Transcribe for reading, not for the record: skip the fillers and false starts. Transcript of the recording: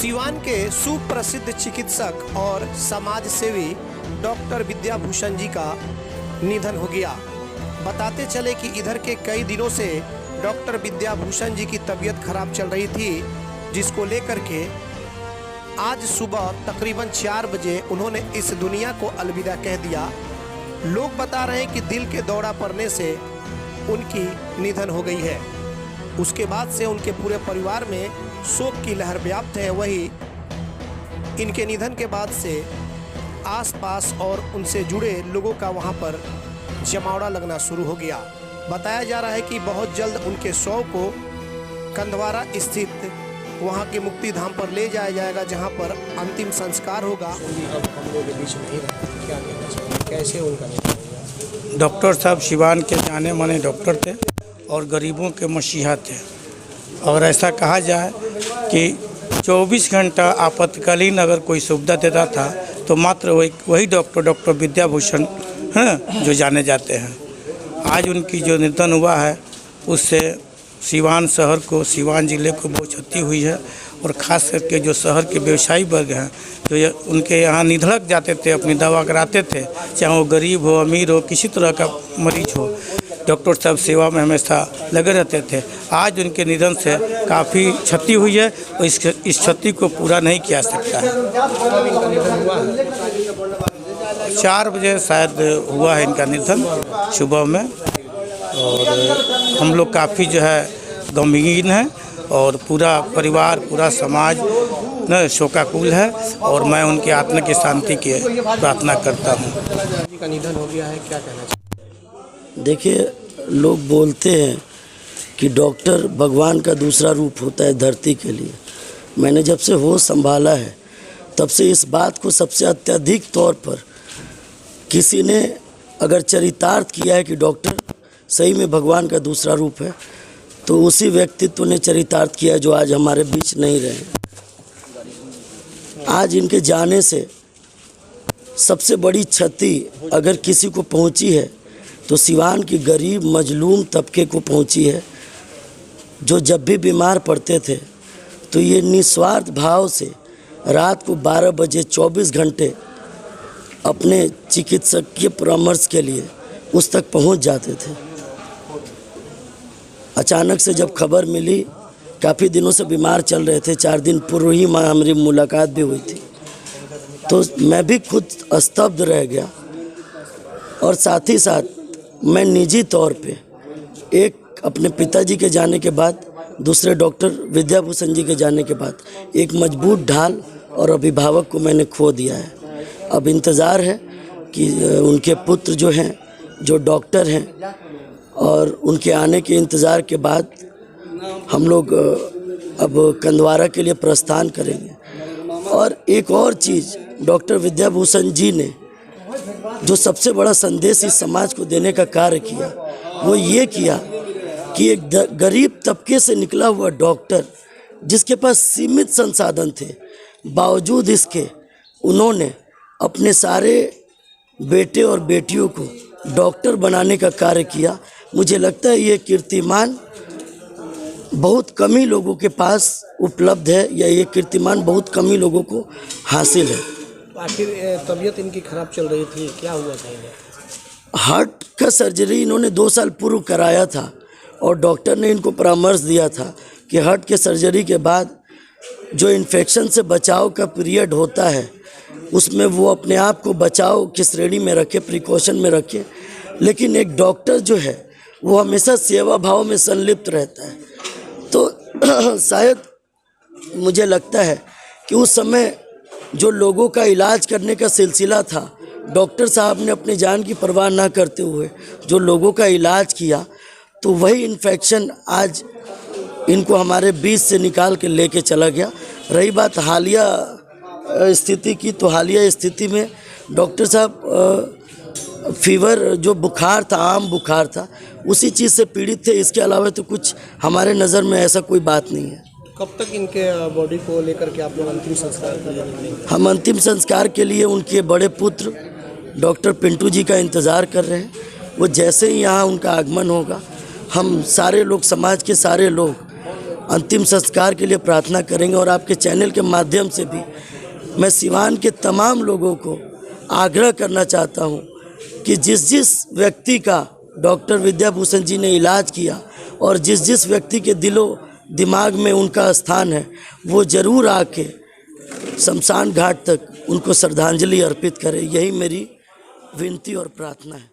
सीवान के सुप्रसिद्ध चिकित्सक और समाज सेवी डॉक्टर विद्याभूषण जी का निधन हो गया। बताते चले कि इधर के कई दिनों से डॉक्टर विद्याभूषण जी की तबीयत खराब चल रही थी, जिसको लेकर के आज सुबह तकरीबन 4 बजे उन्होंने इस दुनिया को अलविदा कह दिया। लोग बता रहे हैं कि दिल के दौरा पड़ने से उनकी निधन हो गई है। उसके बाद से उनके पूरे परिवार में शोक की लहर व्याप्त है। वही इनके निधन के बाद से आसपास और उनसे जुड़े लोगों का वहां पर जमावड़ा लगना शुरू हो गया। बताया जा रहा है कि बहुत जल्द उनके शव को कंधवारा स्थित वहां के मुक्ति धाम पर ले जाया जाएगा, जहां पर अंतिम संस्कार होगा। अब हम लोग के बीच में ही रहते, क्या कहना चाहिए, कैसे उनका निधन हुआ? डॉक्टर साहब सिवान के जाने माने डॉक्टर थे और गरीबों के मसीहा थे। और ऐसा कहा जाए कि 24 घंटा आपातकालीन अगर कोई सुविधा देता था तो मात्र वही डॉक्टर विद्याभूषण हैं जो जाने जाते हैं। आज उनकी जो निधन हुआ है उससे सिवान शहर को, सिवान ज़िले को बहुत क्षति हुई है। और ख़ास करके जो शहर के व्यवसायी वर्ग हैं जो उनके यहाँ निधड़क जाते थे, अपनी दवा कराते थे, चाहे वो गरीब हो, अमीर हो, किसी तरह का मरीज हो, डॉक्टर साहब सेवा में हमेशा लगे रहते थे। आज उनके निधन से काफ़ी क्षति हुई है और इस क्षति को पूरा नहीं किया सकता है। 4 बजे शायद हुआ है इनका निधन सुबह में। और हम लोग काफ़ी जो है गमगीन हैं और पूरा परिवार, पूरा समाज न शोकाकुल है। और मैं उनकी आत्मा की शांति की प्रार्थना करता हूँ। जी का निधन हो गया है, क्या कहना चाहिए? देखिए, लोग बोलते हैं कि डॉक्टर भगवान का दूसरा रूप होता है धरती के लिए। मैंने जब से होश संभाला है तब से इस बात को सबसे अत्यधिक तौर पर किसी ने अगर चरितार्थ किया है कि डॉक्टर सही में भगवान का दूसरा रूप है, तो उसी व्यक्तित्व ने चरितार्थ किया जो आज हमारे बीच नहीं रहे। आज इनके जाने से सबसे बड़ी क्षति अगर किसी को पहुंची है तो सिवान की गरीब मजलूम तबके को पहुंची है, जो जब भी बीमार पड़ते थे तो ये निस्वार्थ भाव से रात को 12 बजे 24 घंटे अपने चिकित्सकीय परामर्श के लिए उस तक पहुंच जाते थे। अचानक से जब खबर मिली, काफ़ी दिनों से बीमार चल रहे थे, 4 दिन पूर्व ही हमारी मुलाकात भी हुई थी, तो मैं भी खुद स्तब्ध रह गया। और साथ ही साथ मैं निजी तौर पे एक अपने पिताजी के जाने के बाद, दूसरे डॉक्टर विद्याभूषण जी के जाने के बाद एक मजबूत ढाल और अभिभावक को मैंने खो दिया है। अब इंतज़ार है कि उनके पुत्र जो हैं, जो डॉक्टर हैं, और उनके आने के इंतज़ार के बाद हम लोग अब कंधवारा के लिए प्रस्थान करेंगे। और एक और चीज़, डॉक्टर विद्याभूषण जी ने जो सबसे बड़ा संदेश इस समाज को देने का कार्य किया, वो ये किया कि एक गरीब तबके से निकला हुआ डॉक्टर जिसके पास सीमित संसाधन थे, बावजूद इसके उन्होंने अपने सारे बेटे और बेटियों को डॉक्टर बनाने का कार्य किया। मुझे लगता है ये कीर्तिमान बहुत कम ही लोगों के पास उपलब्ध है, या ये कीर्तिमान बहुत कम ही लोगों को हासिल है। आखिर तबीयत इनकी खराब चल रही थी, क्या हुआ था इन्हें? हार्ट का सर्जरी इन्होंने 2 साल पूर्व कराया था और डॉक्टर ने इनको परामर्श दिया था कि हार्ट के सर्जरी के बाद जो इन्फेक्शन से बचाव का पीरियड होता है उसमें वो अपने आप को बचाव की श्रेणी में रखे, प्रिकॉशन में रखे। लेकिन एक डॉक्टर जो है वो हमेशा सेवा भाव में संलिप्त रहता है। तो शायद मुझे लगता है कि उस समय जो लोगों का इलाज करने का सिलसिला था, डॉक्टर साहब ने अपनी जान की परवाह ना करते हुए जो लोगों का इलाज किया, तो वही इन्फेक्शन आज इनको हमारे बीच से निकाल के लेके चला गया। रही बात हालिया स्थिति की, तो हालिया स्थिति में डॉक्टर साहब फीवर, जो बुखार था, आम बुखार था, उसी चीज़ से पीड़ित थे। इसके अलावा तो कुछ हमारे नज़र में ऐसा कोई बात नहीं है। कब तक इनके बॉडी को लेकर के आप लोग अंतिम संस्कार करेंगे? हम अंतिम संस्कार के लिए उनके बड़े पुत्र डॉक्टर पिंटू जी का इंतज़ार कर रहे हैं। वो जैसे ही यहाँ उनका आगमन होगा, हम सारे लोग, समाज के सारे लोग अंतिम संस्कार के लिए प्रार्थना करेंगे। और आपके चैनल के माध्यम से भी मैं सिवान के तमाम लोगों को आग्रह करना चाहता हूं कि जिस जिस व्यक्ति का डॉक्टर विद्याभूषण जी ने इलाज किया और जिस जिस व्यक्ति के दिलो दिमाग में उनका स्थान है, वो ज़रूर आके शमशान घाट तक उनको श्रद्धांजलि अर्पित करें। यही मेरी विनती और प्रार्थना है।